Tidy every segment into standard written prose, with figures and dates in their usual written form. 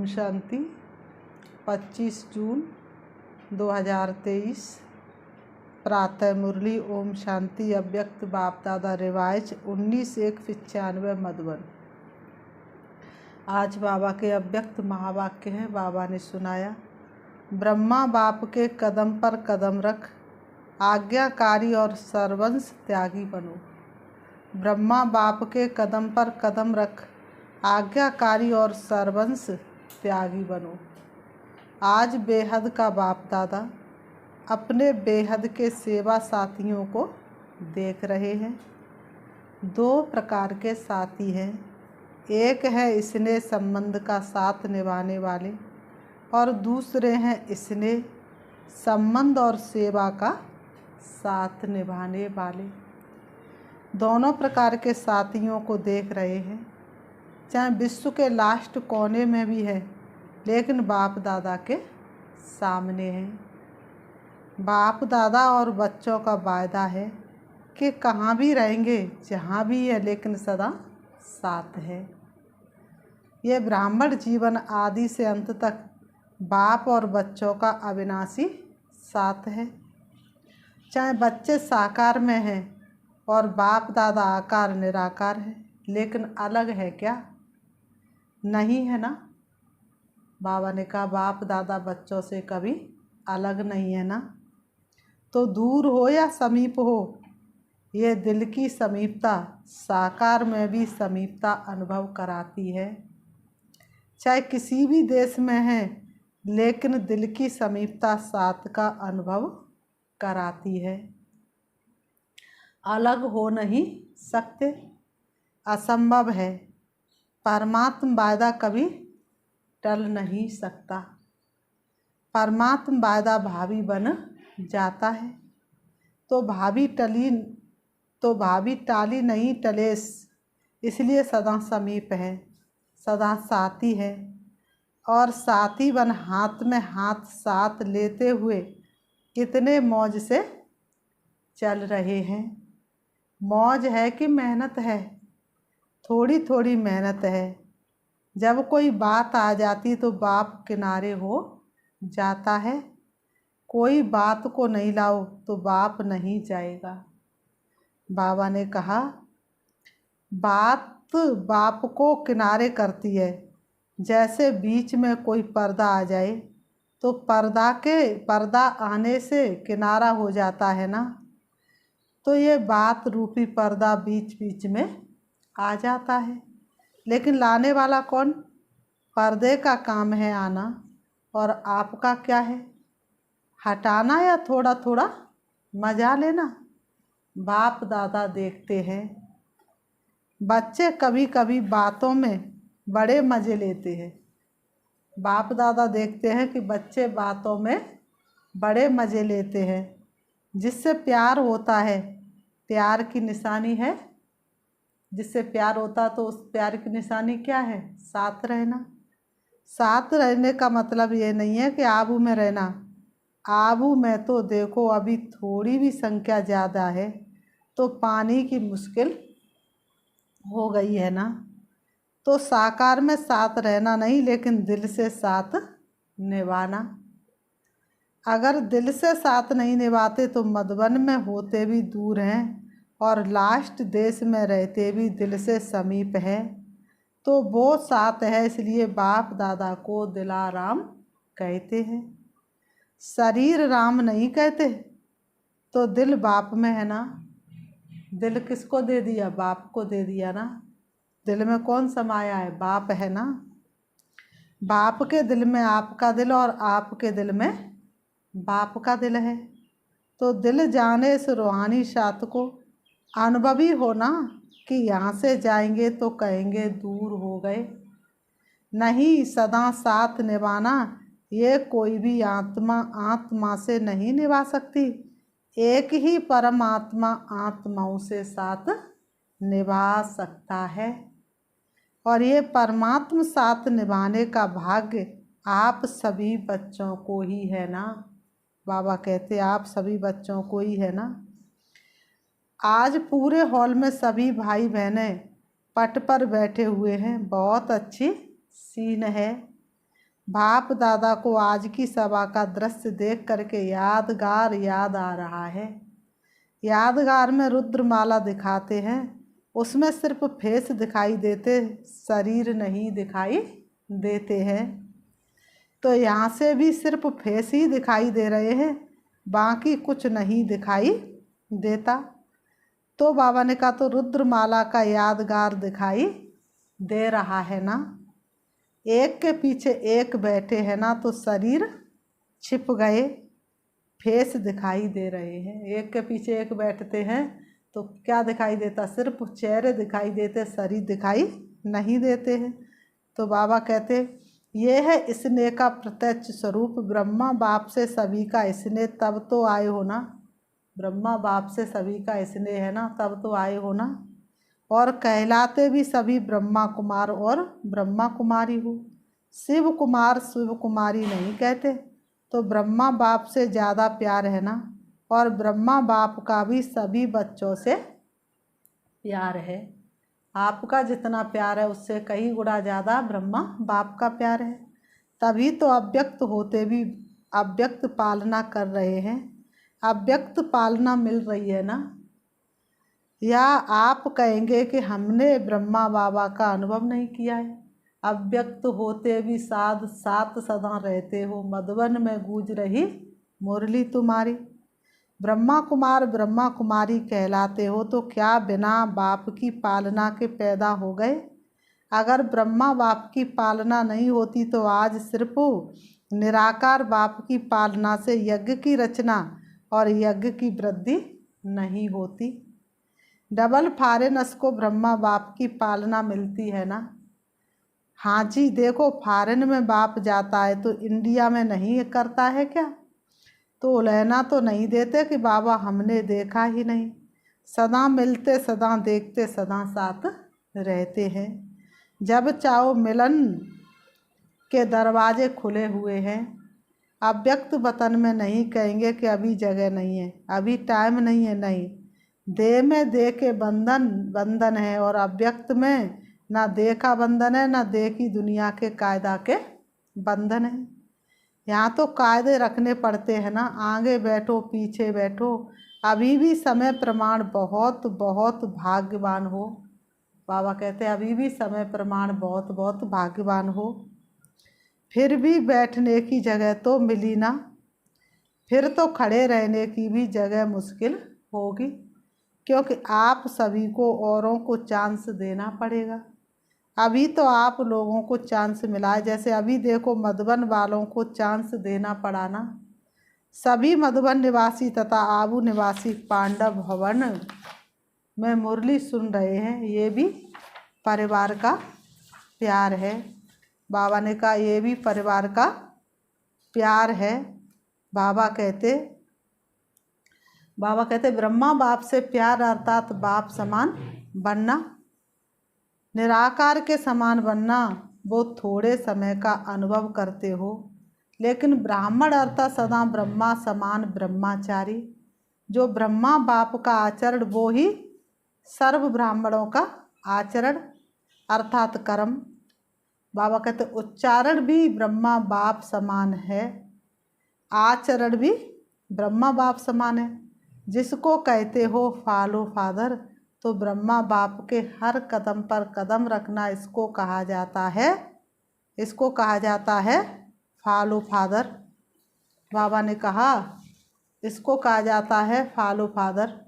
ओम शांति। 25 जून 2023 प्रातः मुरली। ओम शांति। अव्यक्त बाप दादा रिवाइज 19/1/95 मधुबन। आज बाबा के अव्यक्त महावाक्य हैं। बाबा ने सुनाया, ब्रह्मा बाप के कदम पर कदम रख, आज्ञाकारी और सर्वंश त्यागी बनो। ब्रह्मा बाप के कदम पर कदम रख, आज्ञाकारी और सर्वंश त्यागी बनो। आज बेहद का बाप दादा अपने बेहद के सेवा साथियों को देख रहे हैं। 2 प्रकार के साथी हैं। एक है स्नेह संबंध का साथ निभाने वाले और दूसरे हैं स्नेह संबंध और सेवा का साथ निभाने वाले। दोनों प्रकार के साथियों को देख रहे हैं। चाहे विश्व के लास्ट कोने में भी है, लेकिन बाप दादा के सामने है। बाप दादा और बच्चों का वायदा है कि कहाँ भी रहेंगे, जहाँ भी है, लेकिन सदा साथ है। ये ब्राह्मण जीवन आदि से अंत तक बाप और बच्चों का अविनाशी साथ है। चाहे बच्चे साकार में हैं और बाप दादा आकार निराकार है, लेकिन अलग है क्या? नहीं है ना। बाबा ने कहा बाप दादा बच्चों से कभी अलग नहीं है ना। तो दूर हो या समीप हो, ये दिल की समीपता साकार में भी समीपता अनुभव कराती है। चाहे किसी भी देश में है, लेकिन दिल की समीपता साथ का अनुभव कराती है। अलग हो नहीं सकते, असंभव है। परमात्म वायदा कभी टल नहीं सकता। परमात्म वायदा भावी बन जाता है तो भावी टाली नहीं टलेस, इसलिए सदा समीप है, सदा साथी है। और साथी बन हाथ में हाथ साथ लेते हुए कितने मौज से चल रहे हैं। मौज है कि मेहनत है? थोड़ी थोड़ी मेहनत है। जब कोई बात आ जाती तो बाप किनारे हो जाता है। कोई बात को नहीं लाओ तो बाप नहीं जाएगा। बाबा ने कहा बात बाप को किनारे करती है। जैसे बीच में कोई पर्दा आ जाए तो पर्दा आने से किनारा हो जाता है ना। तो ये बात रूपी पर्दा बीच बीच में आ जाता है, लेकिन लाने वाला कौन? पर्दे का काम है आना, और आपका क्या है? हटाना या थोड़ा थोड़ा मजा लेना। बाप दादा देखते हैं। बच्चे कभी कभी बातों में बड़े मज़े लेते हैं। बाप दादा देखते हैं कि बच्चे बातों में बड़े मज़े लेते हैं। जिससे प्यार होता है, प्यार की निशानी है। जिससे प्यार होता तो उस प्यार की निशानी क्या है? साथ रहना। साथ रहने का मतलब ये नहीं है कि आबू में रहना। आबू में तो देखो अभी थोड़ी भी संख्या ज़्यादा है तो पानी की मुश्किल हो गई है ना। तो साकार में साथ रहना नहीं, लेकिन दिल से साथ निभाना। अगर दिल से साथ नहीं निभाते तो मधुबन में होते भी दूर हैं और लास्ट देश में रहते भी दिल से समीप है। तो वो साथ है, इसलिए बाप दादा को दिलाराम कहते हैं। शरीर राम नहीं कहते। तो दिल बाप में है ना। दिल किसको दे दिया? बाप को दे दिया ना। दिल में कौन समाया है? बाप है ना। बाप के दिल में आपका दिल और आपके दिल में बाप का दिल है। तो दिल जाने इस रूहानी साथ को अनुभवी होना कि यहाँ से जाएंगे तो कहेंगे दूर हो गए। नहीं, सदा साथ निभाना ये कोई भी आत्मा से नहीं निभा सकती। एक ही परमात्मा आत्माओं से साथ निभा सकता है। और ये परमात्मा साथ निभाने का भाग्य आप सभी बच्चों को ही है ना। बाबा कहते आप सभी बच्चों को ही है ना। आज पूरे हॉल में सभी भाई बहनें पट पर बैठे हुए हैं। बहुत अच्छी सीन है। बाप दादा को आज की सभा का दृश्य देख करके यादगार याद आ रहा है। यादगार में रुद्रमाला दिखाते हैं, उसमें सिर्फ फेस दिखाई देते, शरीर नहीं दिखाई देते हैं। तो यहाँ से भी सिर्फ फेस ही दिखाई दे रहे हैं, बाकी कुछ नहीं दिखाई देता। तो बाबा ने कहा तो रुद्रमाला का यादगार दिखाई दे रहा है ना, एक के पीछे एक बैठे हैं ना, तो शरीर छिप गए, फेस दिखाई दे रहे हैं। एक के पीछे एक बैठते हैं तो क्या दिखाई देता, सिर्फ चेहरे दिखाई देते, शरीर दिखाई नहीं देते हैं। तो बाबा कहते ये है स्नेह का प्रत्यक्ष स्वरूप, ब्रह्मा बाप से सभी का स्नेह, तब तो आए हो ना, ब्रह्मा बाप से सभी का स्नेह है ना, तब तो आए हो ना। और कहलाते भी सभी ब्रह्मा कुमार और ब्रह्मा कुमारी हो, शिव कुमार शिव कुमारी नहीं कहते। तो ब्रह्मा बाप से ज़्यादा प्यार है ना, और ब्रह्मा बाप का भी सभी बच्चों से प्यार है। आपका जितना प्यार है उससे कई गुना ज़्यादा ब्रह्मा बाप का प्यार है। तभी तो अव्यक्त होते भी अव्यक्त पालना कर रहे हैं, अव्यक्त पालना मिल रही है ना। या आप कहेंगे कि हमने ब्रह्मा बाबा का अनुभव नहीं किया है, अव्यक्त होते भी साथ साथ सदा रहते हो, मधुबन में गूंज रही मुरली तुम्हारी। ब्रह्मा कुमार ब्रह्मा कुमारी कहलाते हो तो क्या बिना बाप की पालना के पैदा हो गए? अगर ब्रह्मा बाप की पालना नहीं होती तो आज सिर्फ निराकार बाप की पालना से यज्ञ की रचना और यज्ञ की वृद्धि नहीं होती। डबल फॉरेनर्स को ब्रह्मा बाप की पालना मिलती है ना। हाँ जी, देखो फॉरेन में बाप जाता है तो इंडिया में नहीं करता है क्या? तो लेना तो नहीं देते कि बाबा हमने देखा ही नहीं, सदा मिलते सदा देखते सदा साथ रहते हैं। जब चाहो मिलन के दरवाजे खुले हुए हैं। अव्यक्त वतन में नहीं कहेंगे कि अभी जगह नहीं है, अभी टाइम नहीं है, नहीं। देह में देह के बंधन बंधन है, और अव्यक्त में ना देह का बंधन है, ना देह की दुनिया के कायदा के बंधन है। यहाँ तो कायदे रखने पड़ते हैं ना, आगे बैठो पीछे बैठो। अभी भी समय प्रमाण बहुत बहुत भाग्यवान हो। बाबा कहते हैं अभी भी समय प्रमाण बहुत बहुत भाग्यवान हो। फिर भी बैठने की जगह तो मिली ना, फिर तो खड़े रहने की भी जगह मुश्किल होगी, क्योंकि आप सभी को औरों को चांस देना पड़ेगा। अभी तो आप लोगों को चांस मिला है, जैसे अभी देखो मधुबन वालों को चांस देना पड़ा ना। सभी मधुबन निवासी तथा आबू निवासी पांडव भवन में मुरली सुन रहे हैं, ये भी परिवार का प्यार है। बाबा ने कहा ये भी परिवार का प्यार है। बाबा कहते ब्रह्मा बाप से प्यार अर्थात बाप समान बनना, निराकार के समान बनना वो थोड़े समय का अनुभव करते हो, लेकिन ब्राह्मण अर्थात सदा ब्रह्मा समान ब्रह्माचारी। जो ब्रह्मा बाप का आचरण वो ही सर्व ब्राह्मणों का आचरण अर्थात कर्म। बाबा कहते उच्चारण भी ब्रह्मा बाप समान है, आचरण भी ब्रह्मा बाप समान है। जिसको कहते हो फॉलो फादर, तो ब्रह्मा बाप के हर कदम पर कदम रखना, इसको कहा जाता है फॉलो फादर। बाबा ने कहा इसको कहा जाता है फॉलो फादर।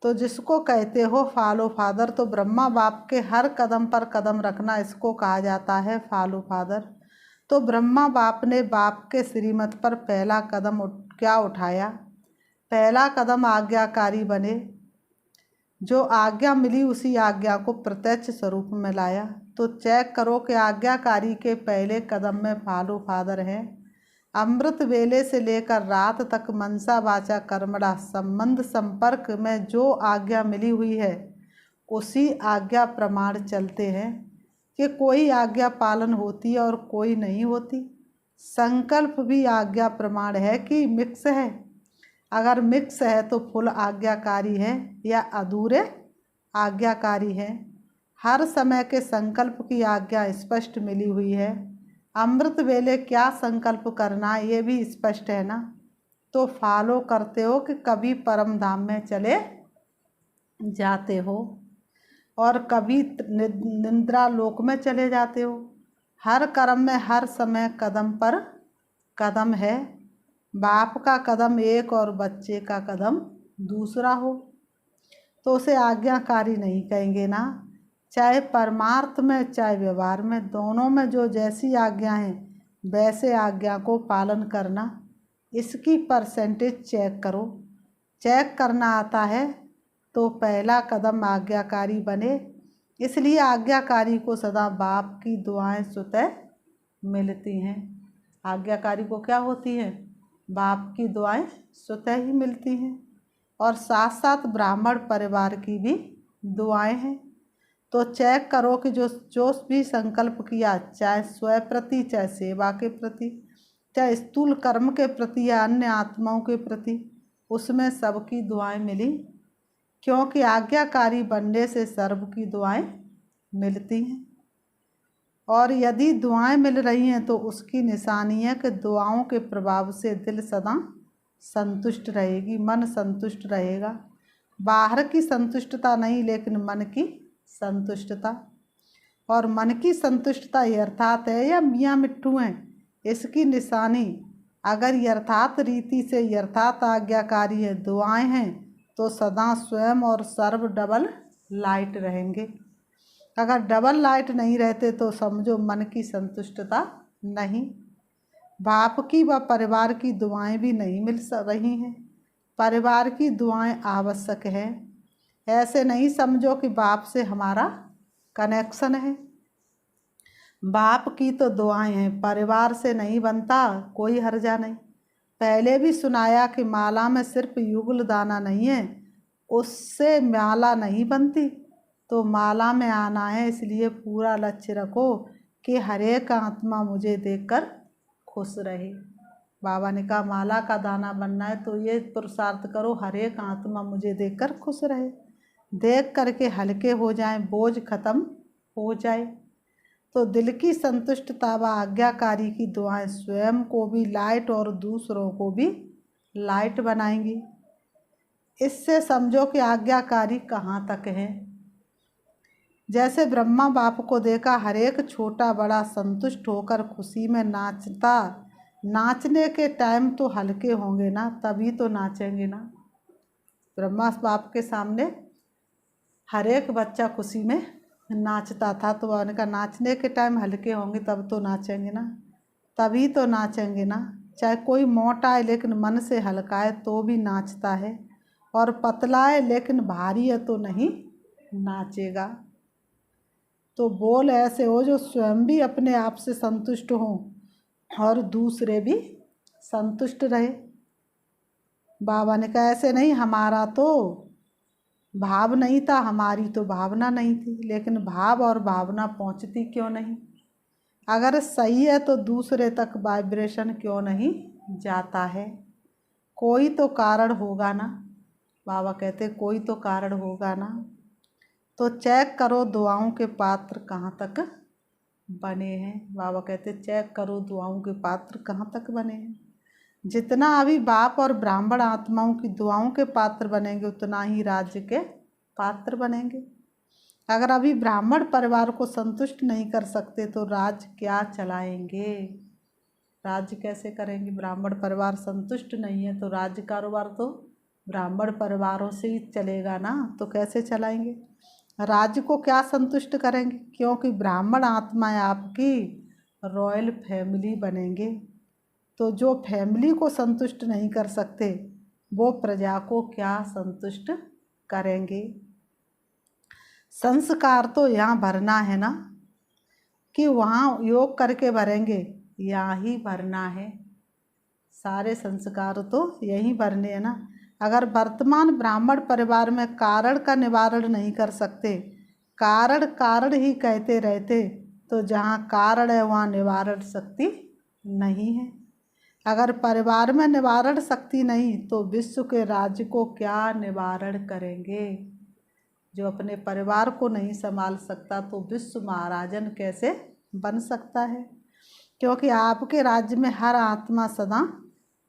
तो जिसको कहते हो फॉलो फादर, तो ब्रह्मा बाप के हर कदम पर कदम रखना, इसको कहा जाता है फॉलो फादर। तो ब्रह्मा बाप ने बाप के श्रीमत पर पहला कदम क्या उठाया? पहला कदम आज्ञाकारी बने, जो आज्ञा मिली उसी आज्ञा को प्रत्यक्ष स्वरूप में लाया। तो चेक करो कि आज्ञाकारी के पहले कदम में फॉलो फादर हैं। अमृत वेले से लेकर रात तक मनसा वाचा कर्मणा संबंध संपर्क में जो आज्ञा मिली हुई है उसी आज्ञा प्रमाण चलते हैं, कि कोई आज्ञा पालन होती है और कोई नहीं होती। संकल्प भी आज्ञा प्रमाण है कि मिक्स है। अगर मिक्स है तो फुल आज्ञाकारी है या अधूरे आज्ञाकारी है। हर समय के संकल्प की आज्ञा स्पष्ट मिली हुई है। अमृत वेले क्या संकल्प करना ये भी स्पष्ट है ना। तो फॉलो करते हो कि कभी परम धाम में चले जाते हो और कभी निद्रा लोक में चले जाते हो। हर कर्म में हर समय कदम पर कदम है। बाप का कदम एक और बच्चे का कदम दूसरा हो तो उसे आज्ञाकारी नहीं कहेंगे ना। चाहे परमार्थ में चाहे व्यवहार में, दोनों में जो जैसी आज्ञा है वैसे आज्ञा को पालन करना। इसकी परसेंटेज चेक करो। चेक करना आता है तो पहला कदम आज्ञाकारी बने। इसलिए आज्ञाकारी को सदा बाप की दुआएं स्वतः मिलती हैं। आज्ञाकारी को क्या होती है? बाप की दुआएं स्वतः ही मिलती हैं और साथ साथ ब्राह्मण परिवार की भी दुआएं हैं। तो चेक करो कि जो भी संकल्प किया, चाहे स्वयं प्रति, चाहे सेवा के प्रति, चाहे स्थूल कर्म के प्रति या अन्य आत्माओं के प्रति, उसमें सबकी दुआएं मिली। क्योंकि आज्ञाकारी बनने से सर्व की दुआएं मिलती हैं। और यदि दुआएं मिल रही हैं तो उसकी निशानी है कि दुआओं के प्रभाव से दिल सदा संतुष्ट रहेगी, मन संतुष्ट रहेगा। बाहर की संतुष्टता नहीं, लेकिन मन की संतुष्टता। और मन की संतुष्टता यथार्थ है या मियाँ मिट्ठू हैं, इसकी निशानी अगर यथार्थ रीति से यथार्थ आज्ञाकारी है, दुआएं हैं, तो सदा स्वयं और सर्व डबल लाइट रहेंगे। अगर डबल लाइट नहीं रहते तो समझो मन की संतुष्टता नहीं। बाप की व परिवार की दुआएं भी नहीं मिल रही हैं। परिवार की दुआएं आवश्यक है। ऐसे नहीं समझो कि बाप से हमारा कनेक्शन है। बाप की तो दुआएं हैं, परिवार से नहीं बनता, कोई हर्जा नहीं। पहले भी सुनाया कि माला में सिर्फ युगल दाना नहीं है, उससे माला नहीं बनती। तो माला में आना है, इसलिए पूरा लक्ष्य रखो कि हर एक आत्मा मुझे देखकर खुश रहे। बाबा ने कहा माला का दाना बनना है तो ये पुरुषार्थ करो, हर एक आत्मा मुझे देखकर खुश रहे, देख करके हल्के हो जाएं, बोझ खत्म हो जाए। तो दिल की संतुष्टता व आज्ञाकारी की दुआएं स्वयं को भी लाइट और दूसरों को भी लाइट बनाएंगी। इससे समझो कि आज्ञाकारी कहाँ तक है। जैसे ब्रह्मा बाप को देखा हर एक छोटा बड़ा संतुष्ट होकर खुशी में नाचता, नाचने के टाइम तो हल्के होंगे ना, तभी तो नाचेंगे ना। ब्रह्मा बाप के सामने हर एक बच्चा खुशी में नाचता था, तो उनका नाचने के टाइम हल्के होंगे तब तो नाचेंगे ना, तभी तो नाचेंगे ना। चाहे कोई मोटा है लेकिन मन से हल्का है तो भी नाचता है, और पतला है लेकिन भारी है तो नहीं नाचेगा। तो बोल ऐसे हो जो स्वयं भी अपने आप से संतुष्ट हो और दूसरे भी संतुष्ट रहे। बाबा ने कहा ऐसे नहीं, हमारा तो भाव नहीं था, हमारी तो भावना नहीं थी, लेकिन भाव और भावना पहुंचती क्यों नहीं? अगर सही है तो दूसरे तक वाइब्रेशन क्यों नहीं जाता है? कोई तो कारण होगा ना। बाबा कहते कोई तो कारण होगा ना। तो चेक करो दुआओं के पात्र कहाँ तक बने हैं। बाबा कहते चेक करो दुआओं के पात्र कहाँ तक बने हैं। जितना अभी बाप और ब्राह्मण आत्माओं की दुआओं के पात्र बनेंगे उतना ही राज्य के पात्र बनेंगे। अगर अभी ब्राह्मण परिवार को संतुष्ट नहीं कर सकते तो राज्य क्या चलाएंगे? राज्य कैसे करेंगे? ब्राह्मण परिवार संतुष्ट नहीं है तो राज्य कारोबार तो ब्राह्मण परिवारों से ही चलेगा ना, तो कैसे चलाएंगे? राज्य को क्या संतुष्ट करेंगे? क्योंकि ब्राह्मण आत्माएं आपकी रॉयल फैमिली बनेंगे। तो जो फैमिली को संतुष्ट नहीं कर सकते वो प्रजा को क्या संतुष्ट करेंगे? संस्कार तो यहाँ भरना है ना, कि वहाँ योग करके भरेंगे, यहाँ ही भरना है। सारे संस्कार तो यहीं भरने हैं ना। अगर वर्तमान ब्राह्मण परिवार में कारण का निवारण नहीं कर सकते, कारण कारण ही कहते रहते, तो जहाँ कारण है वहाँ निवारण शक्ति नहीं है। अगर परिवार में निवारण शक्ति नहीं तो विश्व के राज्य को क्या निवारण करेंगे? जो अपने परिवार को नहीं संभाल सकता तो विश्व महाराजन कैसे बन सकता है? क्योंकि आपके राज्य में हर आत्मा सदा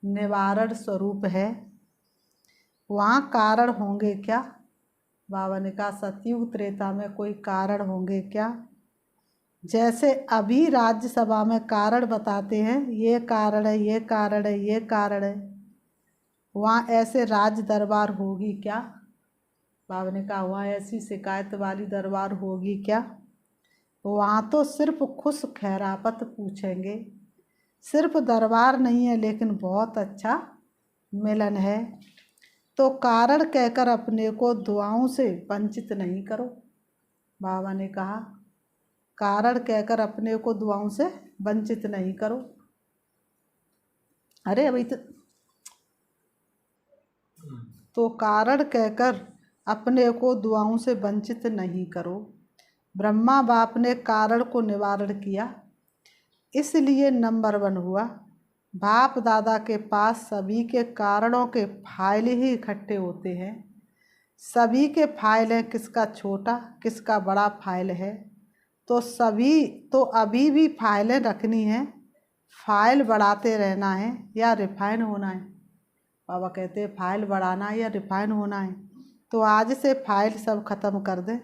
निवारण स्वरूप है। वहाँ कारण होंगे क्या? बाबा ने कहा सतयुग त्रेता में कोई कारण होंगे क्या? जैसे अभी राज्यसभा में कारण बताते हैं, ये कारण है, ये कारण है, ये कारण है, वहाँ ऐसे राज दरबार होगी क्या? बाबा ने कहा वहाँ ऐसी शिकायत वाली दरबार होगी क्या? वहाँ तो सिर्फ खुश खैरापत पूछेंगे। सिर्फ दरबार नहीं है लेकिन बहुत अच्छा मिलन है। तो कारण कहकर अपने को दुआओं से वंचित नहीं करो। बाबा ने कहा कारण कहकर अपने को दुआओं से वंचित नहीं करो। अरे अभी तो कारण कहकर अपने को दुआओं से वंचित नहीं करो। ब्रह्मा बाप ने कारण को निवारण किया, इसलिए नंबर 1 हुआ। बाप दादा के पास सभी के कारणों के फाइल ही इकट्ठे होते हैं। सभी के फाइल हैं, किसका छोटा किसका बड़ा फाइल है। तो अभी भी फाइलें रखनी है। फाइल बढ़ाते रहना है या रिफाइन होना है। बाबा कहते हैं फाइल बढ़ाना है या रिफाइन होना है। तो आज से फाइल सब ख़त्म कर दें,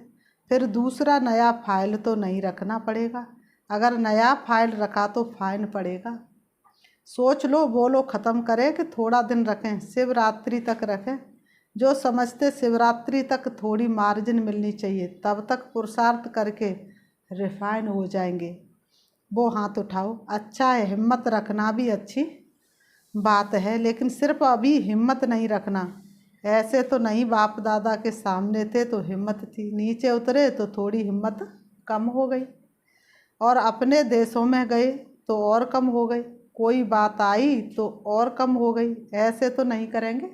फिर दूसरा नया फाइल तो नहीं रखना पड़ेगा। अगर नया फाइल रखा तो फाइन पड़ेगा। सोच लो, बोलो, ख़त्म करें कि थोड़ा दिन रखें, शिवरात्रि तक रखें। जो समझते शिवरात्रि तक थोड़ी मार्जिन मिलनी चाहिए, तब तक पुरुषार्थ करके रिफाइन हो जाएंगे, वो हाथ उठाओ। अच्छा है, हिम्मत रखना भी अच्छी बात है, लेकिन सिर्फ अभी हिम्मत नहीं रखना। ऐसे तो नहीं, बाप दादा के सामने थे तो हिम्मत थी, नीचे उतरे तो थोड़ी हिम्मत कम हो गई, और अपने देशों में गए तो और कम हो गई, कोई बात आई तो और कम हो गई। ऐसे तो नहीं करेंगे।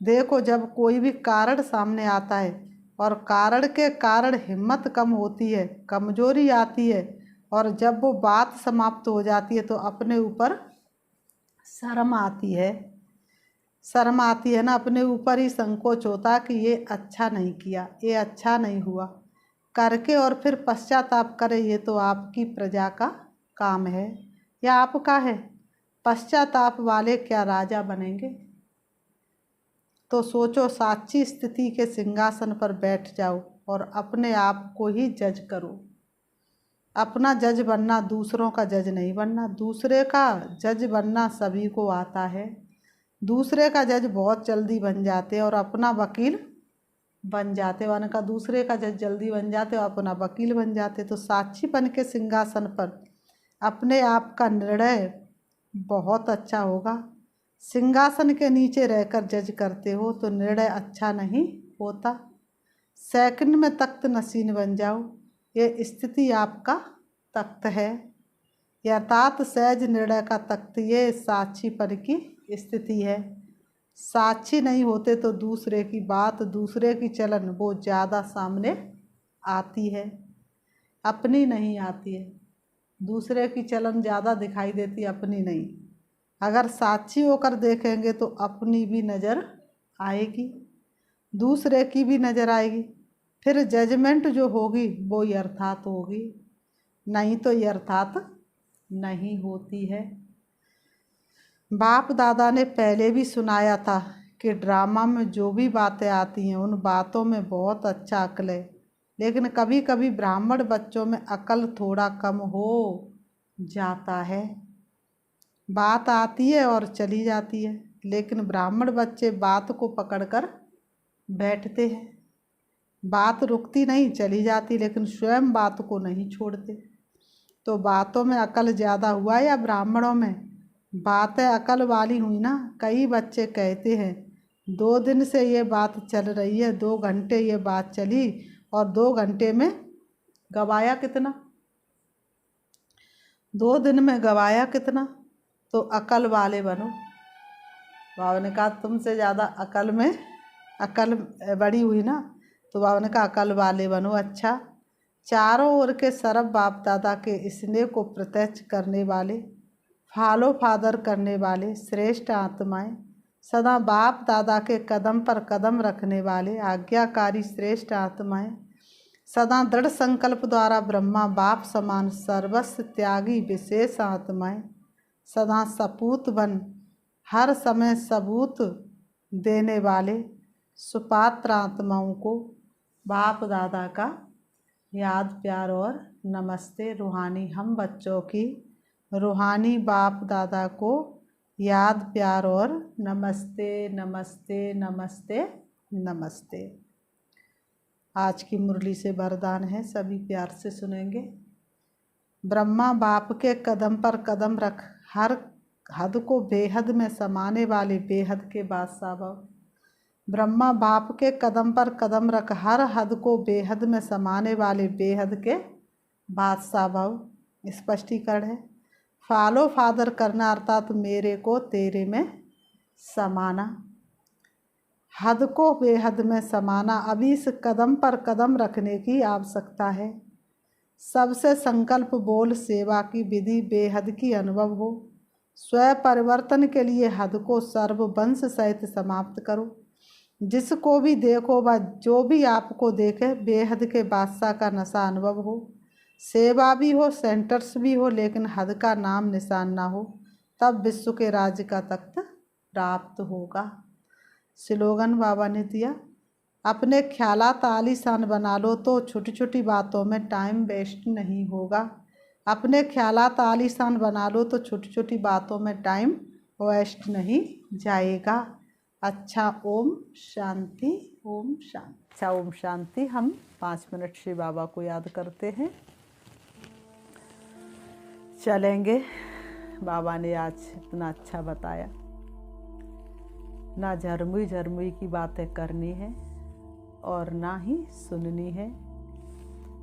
देखो, जब कोई भी कारण सामने आता है और कारण के कारण हिम्मत कम होती है, कमजोरी आती है, और जब वो बात समाप्त हो जाती है तो अपने ऊपर शर्म आती है। शर्म आती है ना, अपने ऊपर ही संकोच होता कि ये अच्छा नहीं किया, ये अच्छा नहीं हुआ करके, और फिर पश्चाताप करे। ये तो आपकी प्रजा का काम है या आपका है। पश्चाताप वाले क्या राजा बनेंगे? तो सोचो, साक्षी स्थिति के सिंहासन पर बैठ जाओ और अपने आप को ही जज करो। अपना जज बनना, दूसरों का जज नहीं बनना। दूसरे का जज बनना सभी को आता है। दूसरे का जज बहुत जल्दी बन जाते और अपना वकील बन जाते। वन का दूसरे का जज जल्दी बन जाते और अपना वकील बन जाते। तो साक्षीपन के सिंहासन पर अपने आप का निर्णय बहुत अच्छा होगा। सिंहासन के नीचे रहकर जज करते हो तो निर्णय अच्छा नहीं होता। सेकंड में तख्त नशीन बन जाओ, ये स्थिति आपका तख्त है। यथार्थ सहज निर्णय का तख्त ये साक्षीपन की स्थिति है। साक्षी नहीं होते तो दूसरे की बात, दूसरे की चलन वो ज़्यादा सामने आती है, अपनी नहीं आती है। दूसरे की चलन ज़्यादा दिखाई देती, अपनी नहीं। अगर साक्षी होकर देखेंगे तो अपनी भी नज़र आएगी, दूसरे की भी नज़र आएगी। फिर जजमेंट जो होगी वो यथार्थ होगी, नहीं तो यथार्थ नहीं होती है। बाप दादा ने पहले भी सुनाया था कि ड्रामा में जो भी बातें आती हैं उन बातों में बहुत अच्छा अक्ल है, लेकिन कभी कभी ब्राह्मण बच्चों में अक्ल थोड़ा कम हो जाता है। बात आती है और चली जाती है, लेकिन ब्राह्मण बच्चे बात को पकड़कर बैठते हैं। बात रुकती नहीं, चली जाती, लेकिन स्वयं बात को नहीं छोड़ते। तो बातों में अकल ज़्यादा हुआ या ब्राह्मणों में? बातें अकल वाली हुई ना। कई बच्चे कहते हैं 2 दिन से ये बात चल रही है, 2 घंटे ये बात चली और 2 घंटे में गवाया कितना, 2 दिन में गवाया कितना। तो अकल वाले बनो। बाबा ने कहा तुमसे ज़्यादा अकल में अकल बड़ी हुई ना, तो बाबा ने कहा अकल वाले बनो। अच्छा, चारों ओर के सर्व बाप दादा के स्नेह को प्रत्यक्ष करने वाले, फॉलो फादर करने वाले श्रेष्ठ आत्माएं, सदा बाप दादा के कदम पर कदम रखने वाले आज्ञाकारी श्रेष्ठ आत्माएं, सदा दृढ़ संकल्प द्वारा ब्रह्मा बाप समान सर्वस्व त्यागी विशेष आत्माएं सदा सपूत बन हर समय सबूत देने वाले सुपात्र आत्माओं को बाप दादा का याद प्यार और नमस्ते। रूहानी हम बच्चों की रूहानी बाप दादा को याद प्यार और नमस्ते नमस्ते नमस्ते नमस्ते। आज की मुरली से वरदान है, सभी प्यार से सुनेंगे। ब्रह्मा बाप के कदम पर कदम रख हर हद को बेहद में समाने वाले बेहद के बादशाह भव। ब्रह्मा बाप के कदम पर कदम रख हर हद को बेहद में समाने वाले बेहद के बादशाह भव। स्पष्टीकरण है, फॉलो फादर करना अर्थात मेरे को तेरे में समाना, हद को बेहद में समाना। अभी इस कदम पर कदम रखने की आवश्यकता है। सबसे संकल्प बोल सेवा की विधि बेहद की अनुभव हो। स्व परिवर्तन के लिए हद को सर्ववंश सहित समाप्त करो। जिसको भी देखो व जो भी आपको देखे बेहद के बादशाह का नशा अनुभव हो। सेवा भी हो, सेंटर्स भी हो, लेकिन हद का नाम निशान ना हो, तब विश्व के राज्य का तख्त प्राप्त होगा। स्लोगन बाबा ने दिया, अपने ख्यालात आलीशान बना लो तो छोटी छोटी बातों में टाइम वेस्ट नहीं होगा। अपने ख्यालात आलीशान बना लो तो छोटी छोटी बातों में टाइम वेस्ट नहीं जाएगा। अच्छा, ओम शांति, ओम शांति। अच्छा, ओम शांति। हम 5 मिनट से बाबा को याद करते हैं, चलेंगे। बाबा ने आज इतना अच्छा बताया, ना झरमुई झरमुई की बातें करनी है और ना ही सुननी है।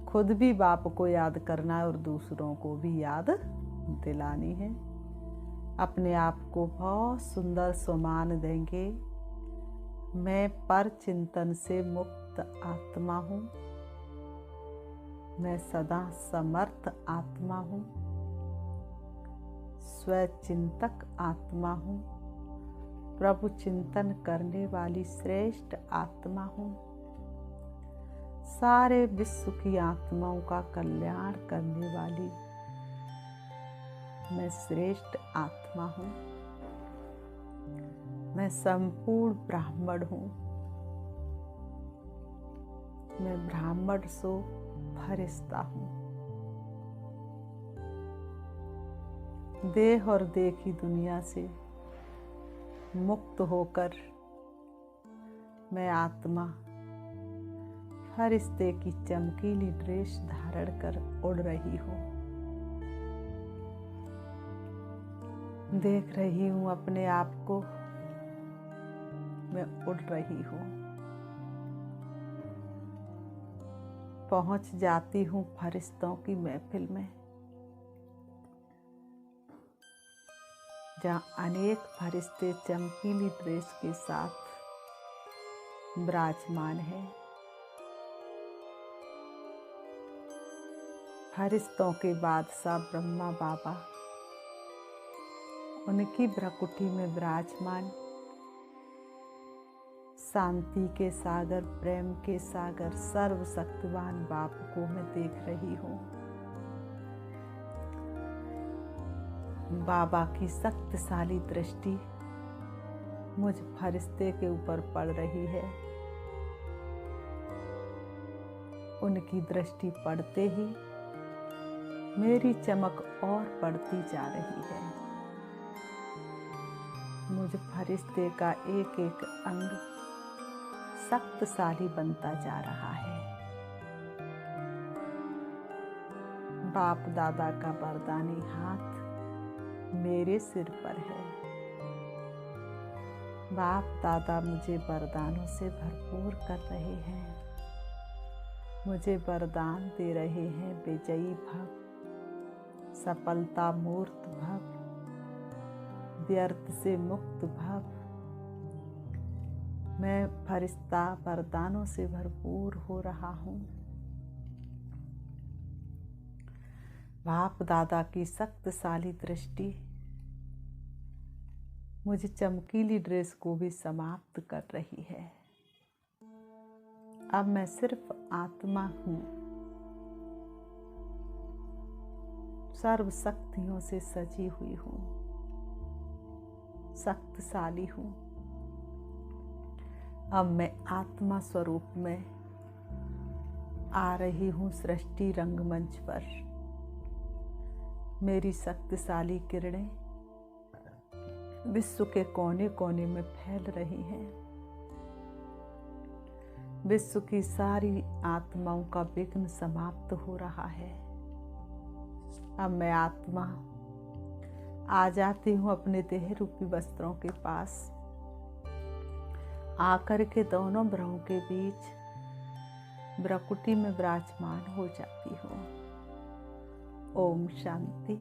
खुद भी बाप को याद करना है और दूसरों को भी याद दिलानी है। अपने आप को बहुत सुंदर सम्मान देंगे। मैं पर चिंतन से मुक्त आत्मा हूँ, मैं सदा समर्थ आत्मा हूँ, स्वचिंतक आत्मा हूँ, प्रभु चिंतन करने वाली श्रेष्ठ आत्मा हूँ, सारे विश्व की आत्माओं का कल्याण करने वाली मैं श्रेष्ठ आत्मा हूँ, मैं संपूर्ण ब्राह्मण हूँ, मैं ब्राह्मण सो फरिश्ता हूँ। देह और देह की दुनिया से मुक्त होकर मैं आत्मा फरिश्ते की चमकीली ड्रेस धारण कर उड़ रही हूँ। देख रही हूँ अपने आप को, मैं उड़ रही हूँ। पहुँच जाती हूँ फरिश्तों की महफिल में, जहाँ अनेक फरिश्ते चमकीली ड्रेस के साथ विराजमान है। फरिश्तों के बादशाह ब्रह्मा बाबा उनकी भ्रकुटी में विराजमान शांति के सागर, प्रेम के सागर, सर्वशक्तिवान बाप को मैं देख रही हूँ। बाबा की शक्तिशाली दृष्टि मुझ फरिश्ते के ऊपर पड़ रही है। उनकी दृष्टि पड़ते ही मेरी चमक और बढ़ती जा रही है। मुझ फरिश्ते का एक एक अंग शक्तिशाली बनता जा रहा है। बाप दादा का वरदानी हाथ मेरे सिर पर है। बाप दादा मुझे वरदानों से भरपूर कर रहे हैं। मुझे वरदान दे रहे हैं, विजयी भव, सफलता मूर्त भव, व्यर्थ से मुक्त भव। मैं फरिश्ता वरदानों से भरपूर हो रहा हूँ। बाप दादा की शक्तिशाली दृष्टि मुझे चमकीली ड्रेस को भी समाप्त कर रही है। अब मैं सिर्फ आत्मा हूँ, सर्व शक्तियों से सजी हुई हूँ, शक्तिशाली हूँ। अब मैं आत्मा स्वरूप में आ रही हूँ सृष्टि रंगमंच पर। मेरी शक्तिशाली किरणें विश्व के कोने कोने में फैल रही हैं। विश्व की सारी आत्माओं का विघ्न समाप्त हो रहा है। अब मैं आत्मा आ जाती हूँ अपने देह रूपी वस्त्रों के पास, आकर के दोनों भ्रुओं के बीच भ्रकुटी में विराजमान हो जाती हूँ। ओम शांति।